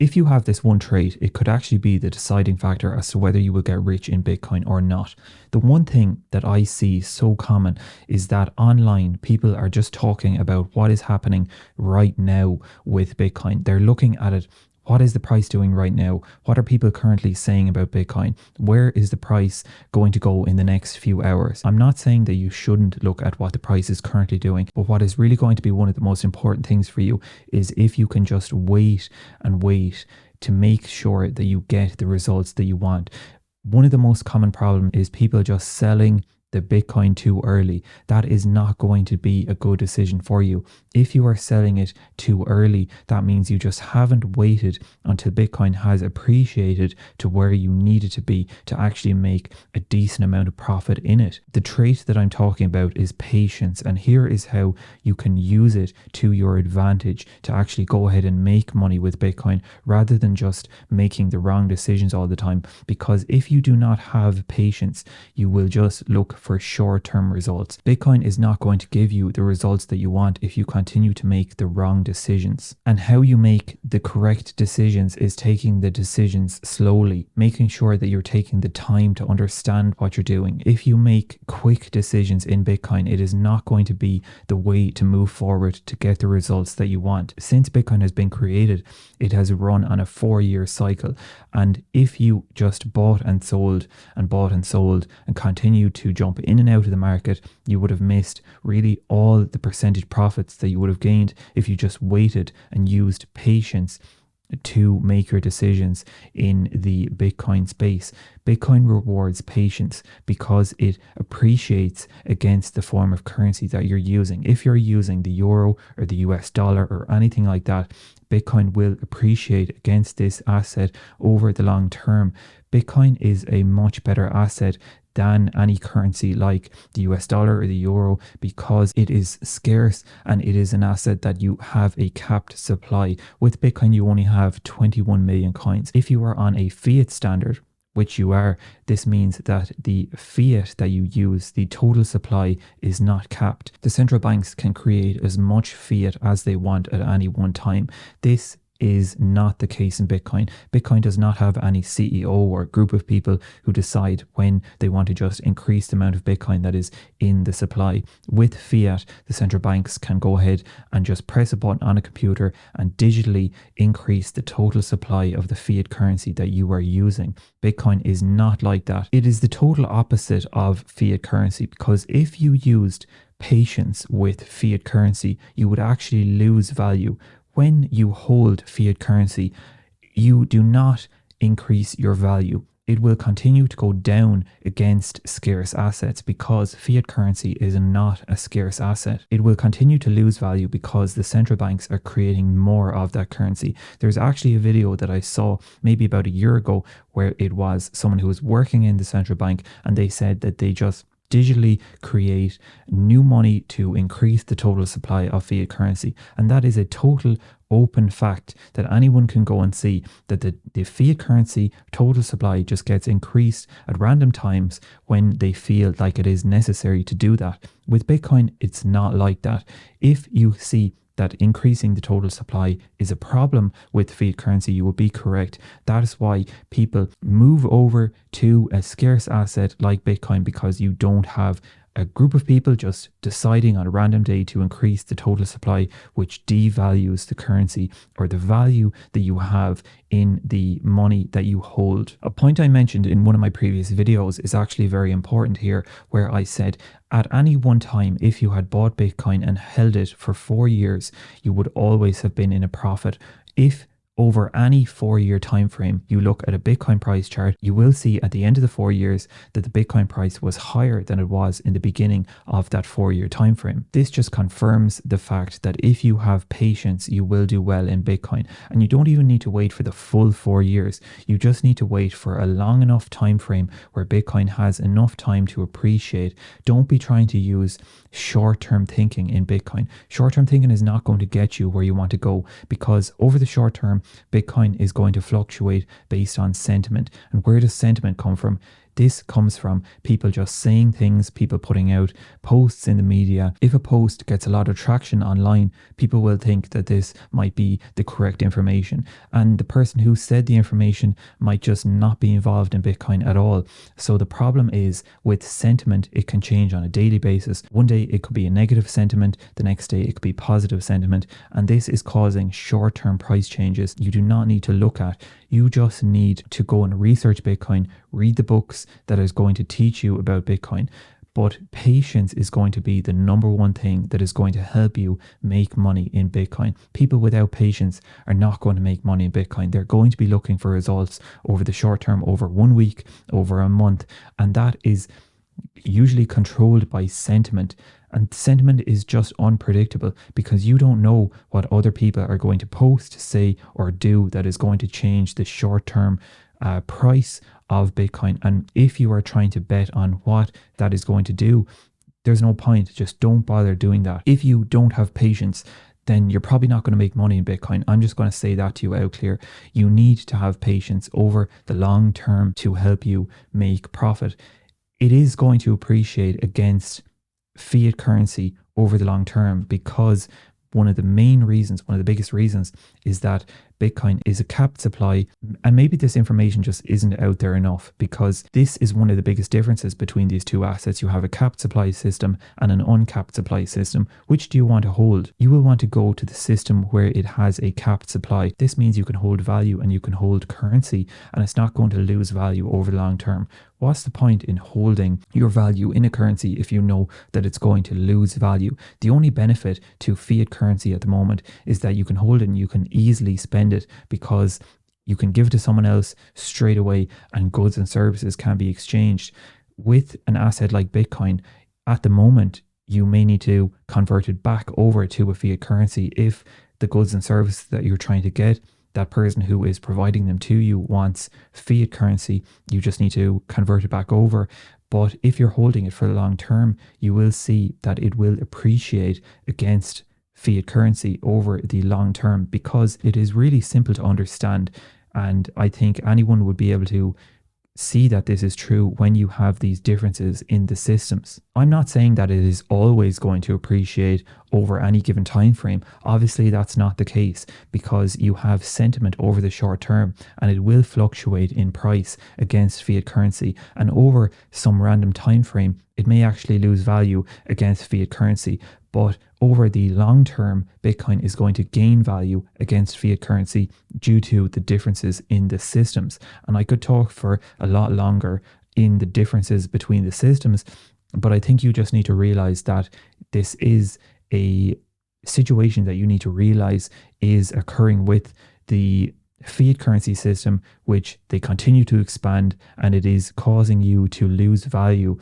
If you have this one trait, it could actually be the deciding factor as to whether you will get rich in Bitcoin or not. The one thing that I see so common is that online people are just talking about what is happening right now with Bitcoin. They're looking at it. What is the price doing right now? What are people currently saying about Bitcoin? Where is the price going to go in the next few hours? I'm not saying that you shouldn't look at what the price is currently doing, but what is really going to be one of the most important things for you is if you can just wait and wait to make sure that you get the results that you want. One of the most common problems is people just selling the Bitcoin too early. That is not going to be a good decision for you. If you are selling it too early, that means you just haven't waited until Bitcoin has appreciated to where you need it to be to actually make a decent amount of profit in it. The trait that I'm talking about is patience, and here is how you can use it to your advantage to actually go ahead and make money with Bitcoin rather than just making the wrong decisions all the time. Because if you do not have patience, you will just look for short-term results. Bitcoin is not going to give you the results that you want if you continue to make the wrong decisions. And how you make the correct decisions is taking the decisions slowly, making sure that you're taking the time to understand what you're doing. If you make quick decisions in Bitcoin, it is not going to be the way to move forward to get the results that you want. Since Bitcoin has been created, it has run on a 4-year cycle. And if you just bought and sold and bought and sold and continue to jump in and out of the market, you would have missed really all the percentage profits that you would have gained if you just waited and used patience to make your decisions in the Bitcoin space. Bitcoin rewards patience because it appreciates against the form of currency that you're using. If you're using the euro or the US dollar or anything like that, Bitcoin will appreciate against this asset over the long term. Bitcoin is a much better asset than any currency like the US dollar or the euro because it is scarce and it is an asset that you have a capped supply. With Bitcoin, you only have 21 million coins. If you are on a fiat standard, which you are, this means that the fiat that you use, the total supply, is not capped. The central banks can create as much fiat as they want at any one time. This is not the case in Bitcoin. Bitcoin does not have any CEO or group of people who decide when they want to just increase the amount of Bitcoin that is in the supply. With fiat, the central banks can go ahead and just press a button on a computer and digitally increase the total supply of the fiat currency that you are using. Bitcoin is not like that. It is the total opposite of fiat currency because if you used patience with fiat currency, you would actually lose value. When you hold fiat currency, you do not increase your value. It will continue to go down against scarce assets because fiat currency is not a scarce asset. It will continue to lose value because the central banks are creating more of that currency. There's actually a video that I saw maybe about a year ago where it was someone who was working in the central bank and they said that they just digitally create new money to increase the total supply of fiat currency. And that is a total open fact that anyone can go and see, that the fiat currency total supply just gets increased at random times when they feel like it is necessary to do that. With Bitcoin, it's not like that. If you see that increasing the total supply is a problem with fiat currency, you will be correct. That is why people move over to a scarce asset like Bitcoin, because you don't have a group of people just deciding on a random day to increase the total supply, which devalues the currency or the value that you have in the money that you hold. A point I mentioned in one of my previous videos is actually very important here, where I said at any one time, if you had bought Bitcoin and held it for 4 years, you would always have been in a profit. If over any 4-year time frame you look at a Bitcoin price chart, you will see at the end of the 4 years that the Bitcoin price was higher than it was in the beginning of that 4-year time frame. This just confirms the fact that if you have patience, you will do well in Bitcoin. And you don't even need to wait for the full 4 years. You just need to wait for a long enough time frame where Bitcoin has enough time to appreciate. Don't be trying to use short-term thinking in Bitcoin. Short-term thinking is not going to get you where you want to go, because over the short term, Bitcoin is going to fluctuate based on sentiment. And where does sentiment come from? This comes from people just saying things, people putting out posts in the media. If a post gets a lot of traction online, people will think that this might be the correct information. And the person who said the information might just not be involved in Bitcoin at all. So the problem is with sentiment, it can change on a daily basis. One day it could be a negative sentiment, the next day it could be positive sentiment. And this is causing short-term price changes you do not need to look at. You just need to go and research Bitcoin, read the books that is going to teach you about Bitcoin. But patience is going to be the number one thing that is going to help you make money in Bitcoin. People without patience are not going to make money in Bitcoin. They're going to be looking for results over the short term, over 1 week, over a month. And that is usually controlled by sentiment. And sentiment is just unpredictable because you don't know what other people are going to post, say, or do that is going to change the short term price of Bitcoin. And if you are trying to bet on what that is going to do, there's no point. Just don't bother doing that. If you don't have patience, then you're probably not going to make money in Bitcoin. I'm just going to say that to you out clear. You need to have patience over the long term to help you make profit. It is going to appreciate against fiat currency over the long term because one of the main reasons, one of the biggest reasons is that Bitcoin is a capped supply. And maybe this information just isn't out there enough because this is one of the biggest differences between these two assets. You have a capped supply system and an uncapped supply system. Which do you want to hold? You will want to go to the system where it has a capped supply. This means you can hold value and you can hold currency and it's not going to lose value over the long term. What's the point in holding your value in a currency if you know that it's going to lose value? The only benefit to fiat currency at the moment is that you can hold it and you can easily spend it because you can give it to someone else straight away and goods and services can be exchanged. With an asset like Bitcoin, at the moment, you may need to convert it back over to a fiat currency if the goods and services that you're trying to get, that person who is providing them to you wants fiat currency. You just need to convert it back over. But if you're holding it for the long term, you will see that it will appreciate against fiat currency over the long term because it is really simple to understand. And I think anyone would be able to see that this is true when you have these differences in the systems. I'm not saying that it is always going to appreciate over any given time frame. Obviously, that's not the case because you have sentiment over the short term and it will fluctuate in price against fiat currency. And over some random time frame, it may actually lose value against fiat currency. But over the long term, Bitcoin is going to gain value against fiat currency due to the differences in the systems. And I could talk for a lot longer in the differences between the systems, but I think you just need to realize that this is a situation that you need to realize is occurring with the fiat currency system, which they continue to expand, and it is causing you to lose value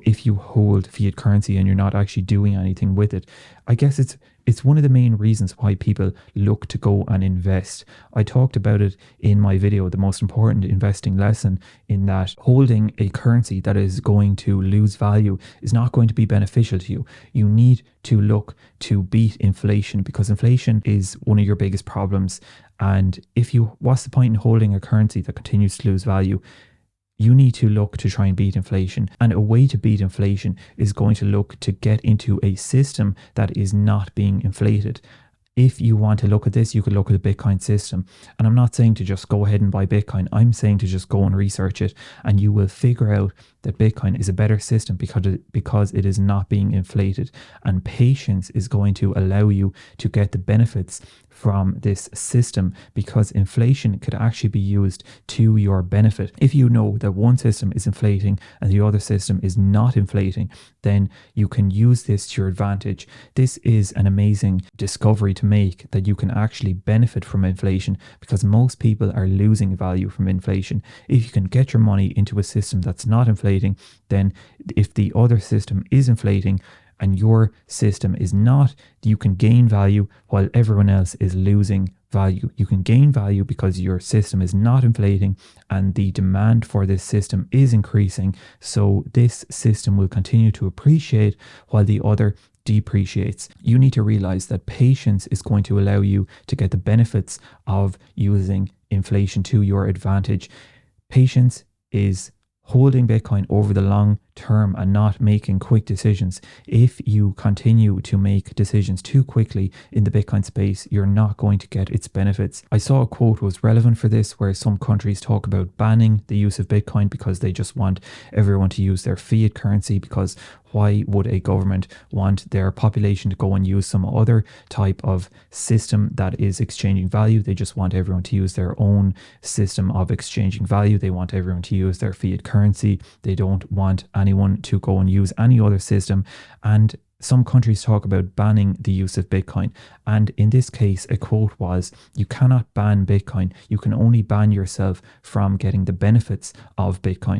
if you hold fiat currency and you're not actually doing anything with it. I guess it's one of the main reasons why people look to go and invest. I talked about it in my video, the most important investing lesson, in that holding a currency that is going to lose value is not going to be beneficial to you. You need to look to beat inflation because inflation is one of your biggest problems. And what's the point in holding a currency that continues to lose value? You need to look to try and beat inflation. And a way to beat inflation is going to look to get into a system that is not being inflated. If you want to look at this, you could look at the Bitcoin system. And I'm not saying to just go ahead and buy Bitcoin. I'm saying to just go and research it. And you will figure out that Bitcoin is a better system because it is not being inflated. And patience is going to allow you to get the benefits from this system because inflation could actually be used to your benefit. If you know that one system is inflating and the other system is not inflating, then you can use this to your advantage. This is an amazing discovery to make, that you can actually benefit from inflation because most people are losing value from inflation. If you can get your money into a system that's not inflating, then if the other system is inflating and your system is not, you can gain value while everyone else is losing value. You can gain value because your system is not inflating and the demand for this system is increasing. So this system will continue to appreciate while the other depreciates. You need to realize that patience is going to allow you to get the benefits of using inflation to your advantage. Patience is holding Bitcoin over the long term and not making quick decisions. If you continue to make decisions too quickly in the Bitcoin space, you're not going to get its benefits. I saw a quote was relevant for this where some countries talk about banning the use of Bitcoin because they just want everyone to use their fiat currency, because why would a government want their population to go and use some other type of system that is exchanging value? They just want everyone to use their own system of exchanging value. They want everyone to use their fiat currency. They don't want anyone to go and use any other system. And some countries talk about banning the use of Bitcoin. And in this case, a quote was, you cannot ban Bitcoin. You can only ban yourself from getting the benefits of Bitcoin.